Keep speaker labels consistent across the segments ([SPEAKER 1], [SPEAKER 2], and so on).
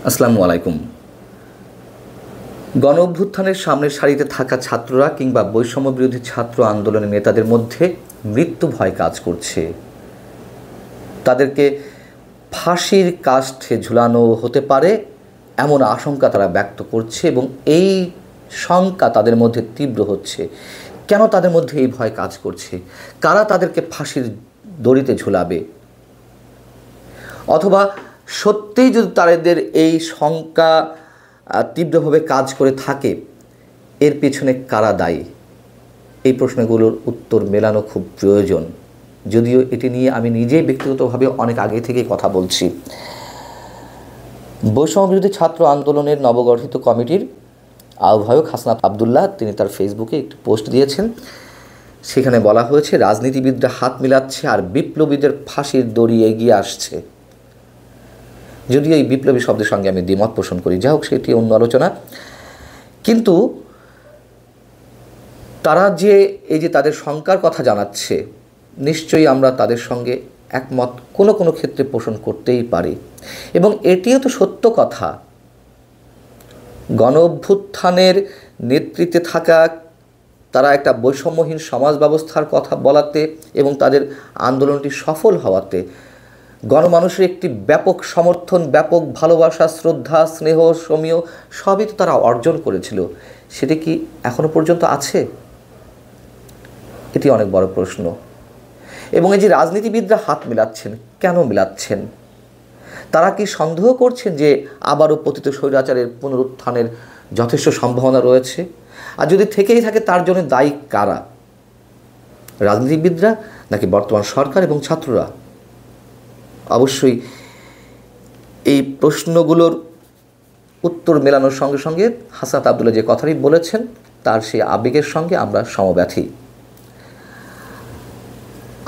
[SPEAKER 1] আসসালামু আলাইকুম। গণ অভ্যুত্থানের সামনের সারিতে থাকা ছাত্ররা কিংবা বৈষম্য বিরোধী ছাত্র আন্দোলনের নেতাদের মধ্যে মৃত্যু ভয় কাজ করছে। তাদেরকে ফাঁসির কাষ্ঠে ঝুলানো হতে পারে এমন আশঙ্কা তারা ব্যক্ত করছে এবং এই শঙ্কা তাদের মধ্যে তীব্র হচ্ছে। কেন তাদের মধ্যে এই ভয় কাজ করছে? কারা তাদেরকে ফাঁসির দড়িতে ঝুলাবে? অথবা সত্যিই যদি তাদের এই শঙ্কা তীব্রভাবে কাজ করে থাকে, এর পেছনে কারা দায়ী? এই প্রশ্নগুলোর উত্তর মেলানো খুব প্রয়োজন। যদিও এটি নিয়ে আমি নিজেই ব্যক্তিগতভাবে অনেক আগে থেকেই কথা বলছি। বৈষম্য বিরোধী ছাত্র আন্দোলনের নবগঠিত কমিটির আহ্বায়ক হাসনাত আবদুল্লাহ তিনি তার ফেসবুকে একটি পোস্ট দিয়েছেন। সেখানে বলা হয়েছে, রাজনীতিবিদরা হাত মিলাচ্ছে আর বিপ্লবীদের ফাঁসির দড়ি এগিয়ে আসছে। যদিও এই বিপ্লবী শব্দের সঙ্গে আমি দ্বিমত পোষণ করি, যাই হোক সেটি অন্য আলোচনা। কিন্তু তারা যে এই যে তাদের শঙ্কার কথা জানাচ্ছে, নিশ্চয়ই আমরা তাদের সঙ্গে একমত কোনো কোনো ক্ষেত্রে পোষণ করতেই পারি। এবং এটিও তো সত্য কথা, গণ অভ্যুত্থানের নেতৃত্বে থাকা তারা একটা বৈষম্যহীন সমাজ ব্যবস্থার কথা বলাতে এবং তাদের আন্দোলনটি সফল হওয়াতে গণমানুষের একটি ব্যাপক সমর্থন, ব্যাপক ভালোবাসা, শ্রদ্ধা, স্নেহ, সমীহ সবই তো তারা অর্জন করেছিল। সেটি কি এখনো পর্যন্ত আছে? এটি অনেক বড় প্রশ্ন। এবং এই যে রাজনীতিবিদরা হাত মিলাচ্ছেন, কেন মিলাচ্ছেন? তারা কি সন্দেহ করছেন যে আবারও পতিত স্বৈরাচারের পুনরুত্থানের যথেষ্ট সম্ভাবনা রয়েছে? আর যদি থেকেই থাকে, তার জন্য দায়ী কারা? রাজনীতিবিদরা নাকি বর্তমান সরকার এবং ছাত্ররা? অবশ্যই এই প্রশ্নগুলোর উত্তর মেলানোর সঙ্গে সঙ্গে হাসনাত আবদুল্লাহ যে কথাটি বলেছেন তার সেই আবেগের সঙ্গে আমরা সমব্যথী।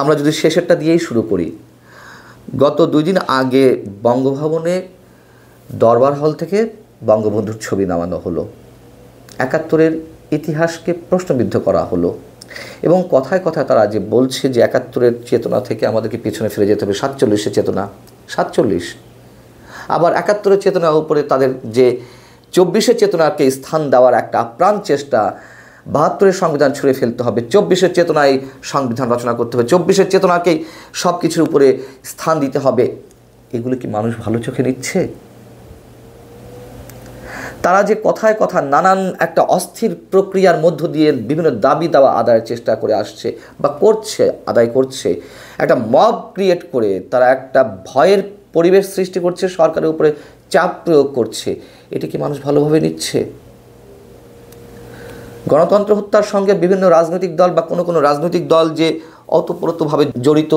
[SPEAKER 1] আমরা যদি শেষেরটা দিয়েই শুরু করি, গত 2 দিন আগে বঙ্গভবনে দরবার হল থেকে বঙ্গবন্ধুর ছবি নামানো হলো। 71-এর ইতিহাসকে প্রশ্নবিদ্ধ করা হলো এবং কথায় কথায় তারা যে বলছে যে 71-এর চেতনা থেকে আমাদেরকে পিছনে ফিরে যেতে হবে, 47-এর চেতনা, 47। আবার 71-এর চেতনার উপরে তাদের যে 24-এর চেতনাকে স্থান দেওয়ার একটা আপ্রাণ চেষ্টা, 72-এর সংবিধান ছুঁড়ে ফেলতে হবে, 24-এর চেতনায় সংবিধান রচনা করতে হবে, 24-এর চেতনাকেই সব কিছুর উপরে স্থান দিতে হবে। এগুলো কি মানুষ ভালো চোখে নিচ্ছে? তারা যে কথায় কথা নানান একটা অস্থির প্রক্রিয়ার মধ্য দিয়ে বিভিন্ন দাবি দাওয়া আদায়ের চেষ্টা করে আসছে বা করছে, আদায় করছে, একটা মব ক্রিয়েট করে তারা একটা ভয়ের পরিবেশ সৃষ্টি করছে, সরকারের উপরে চাপ প্রয়োগ করছে। এটি কি মানুষ ভালোভাবে নিচ্ছে? গণতন্ত্র হত্যার সঙ্গে বিভিন্ন রাজনৈতিক দল বা কোনো কোনো রাজনৈতিক দল যে অতপ্রতভাবে জড়িত,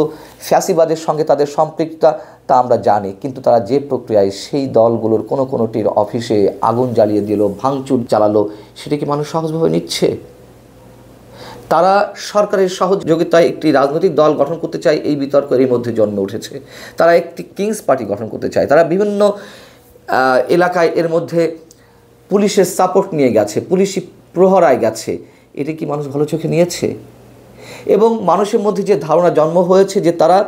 [SPEAKER 1] ফ্যাসিবাদের সঙ্গে তাদের সম্পৃক্ততা তা আমরা জানি। কিন্তু তারা যে প্রক্রিয়ায় সেই দলগুলোর কোনো কোনোটির অফিসে আগুন জ্বালিয়ে দিল, ভাঙচুর চালালো, সেটা কি মানুষ সহজভাবে নিচ্ছে? তারা সরকারের সহযোগিতায় একটি রাজনৈতিক দল গঠন করতে চায়, এই বিতর্ক এর মধ্যে জন্মে উঠেছে। তারা একটি কিংস পার্টি গঠন করতে চায়। তারা বিভিন্ন এলাকায় এর মধ্যে পুলিশের সাপোর্ট নিয়ে গেছে, পুলিশি প্রহরায় গেছে। এটা কি মানুষ ভালো চোখে নিয়েছে? এবং মানুষের মধ্যে যে ধারণা জন্ম হয়েছে যে তারা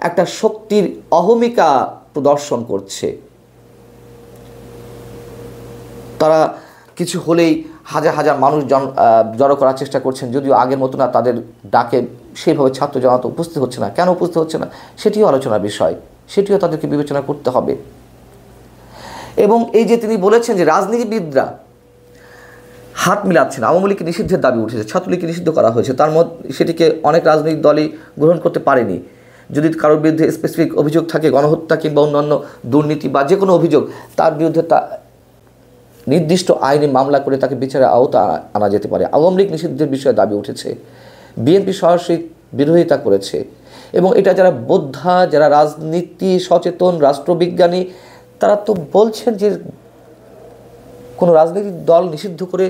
[SPEAKER 1] একটা শক্তির অহমিকা প্রদর্শন করছে, তারা কিছু হলেই হাজার হাজার মানুষ জড়ো করার চেষ্টা করছেন। যদিও আগের মতো না, তাদের ডাকে সেইভাবে ছাত্র জনতা উপস্থিত হচ্ছে না। কেন উপস্থিত হচ্ছে না সেটিও আলোচনার বিষয়, সেটিও তাদেরকে বিবেচনা করতে হবে। এবং এই যে তিনি বলেছেন যে রাজনীতিবিদরা হাত মিলাচ্ছেন, আওয়ামী লীগকে নিষিদ্ধের দাবি উঠেছে, ছাত্রলীগকে নিষিদ্ধ করা হয়েছে, তার মধ্যে সেটিকে অনেক রাজনৈতিক দলই গ্রহণ করতে পারেনি। যদি কারোর বিরুদ্ধে স্পেসিফিক অভিযোগ থাকে, গণহত্যা কিংবা অন্যান্য দুর্নীতি বা যে কোনো অভিযোগ, তার বিরুদ্ধে তা নির্দিষ্ট আইনে মামলা করে তাকে বিচারে আওতা আনা যেতে পারে। আওয়ামী লীগ নিষিদ্ধের বিষয়ে দাবি উঠেছে, বিএনপি সরাসরি বিরোধিতা করেছে। এবং এটা যারা বোদ্ধা, যারা রাজনীতি সচেতন রাষ্ট্রবিজ্ঞানী, তারা তো বলছেন যে কোনো রাজনৈতিক দল নিষিদ্ধ করে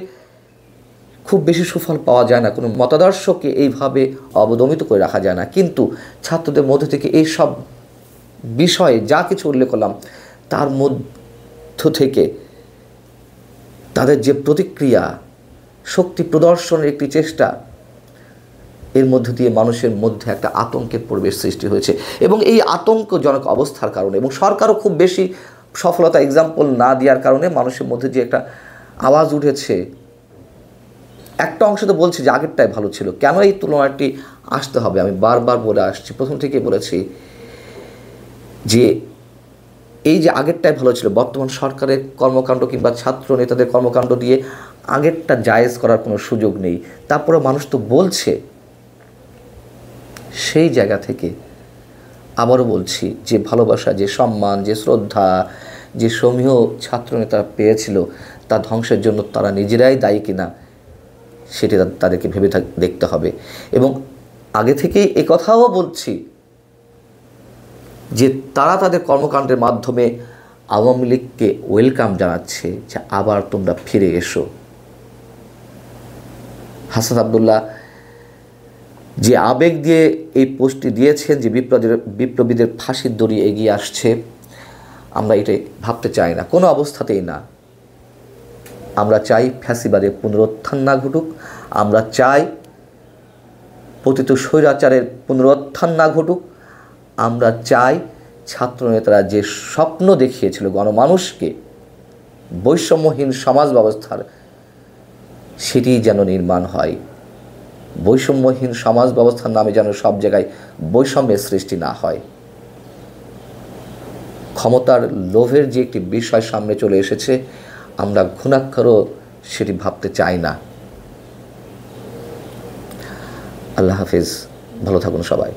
[SPEAKER 1] খুব বেশি সুফল পাওয়া যায় না, কোনো মতাদর্শকে এইভাবে অবদমিত করে রাখা যায় না। কিন্তু ছাত্রদের মধ্যে থেকে এই সব বিষয়ে যা কিছু উল্লেখ করলাম, তার মধ্য থেকে তাদের যে প্রতিক্রিয়া, শক্তি প্রদর্শনের একটি চেষ্টা, এর মধ্য দিয়ে মানুষের মধ্যে একটা আতঙ্কের পরিবেশ সৃষ্টি হয়েছে। এবং এই আতঙ্কজনক অবস্থার কারণে এবং সরকারও খুব বেশি সফলতা এক্সাম্পল না দেওয়ার কারণে মানুষের মধ্যে যে একটা আওয়াজ উঠেছে, একটা অংশ তো বলছে যে আগেরটাই ভালো ছিল, কেন এই তুলনাটি আসতে হবে? আমি বারবার বলে আসছি, প্রথম থেকেই বলেছি যে এই যে আগেরটাই ভালো ছিল, বর্তমান সরকারের কর্মকাণ্ড কিংবা ছাত্র নেতাদের কর্মকাণ্ড দিয়ে আগেরটা জায়েজ করার কোনো সুযোগ নেই। তারপরে মানুষ তো বলছে, সেই জায়গা থেকে আবারও বলছি যে ভালোবাসা, যে সম্মান, যে শ্রদ্ধা, যে সমীহ ছাত্র নেতারা পেয়েছিল, তা ধ্বংসের জন্য তারা নিজেরাই দায়ী কিনা সেটি তাদেরকে ভেবে দেখতে হবে। এবং আগে থেকেই একথাও বলছি যে তারা তাদের কর্মকাণ্ডের মাধ্যমে আওয়ামী লীগকে ওয়েলকাম জানাচ্ছে যে আবার তোমরা ফিরে এসো। হাসান আবদুল্লাহ যে আবেগ দিয়ে এই পোস্টটি দিয়েছেন যে বিপ্লবীদের ফাঁসির দড়ি এগিয়ে আসছে, আমরা এটাই ভাবতে চাই না, কোনো অবস্থাতেই না। আমরা চাই ফ্যাসিবাদের পুনরুত্থান না ঘটুক, আমরা চাই পতিত স্বৈরাচারের পুনরুত্থান না ঘটুক, আমরা চাই ছাত্রনেতারা যে স্বপ্ন দেখিয়েছিল গণমানুষকে বৈষম্যহীন সমাজ ব্যবস্থার, সেটি যেন নির্মাণ হয়। বৈষম্যহীন সমাজ ব্যবস্থার নামে যেন সব জায়গায় বৈষম্যের সৃষ্টি না হয়। ক্ষমতার লোভের যে একটি বিষয় সামনে চলে এসেছে, আমরা ঘুণাক্ষরও সেটি ভাবতে চাই না। আল্লাহ হাফিজ, ভালো থাকুন সবাই।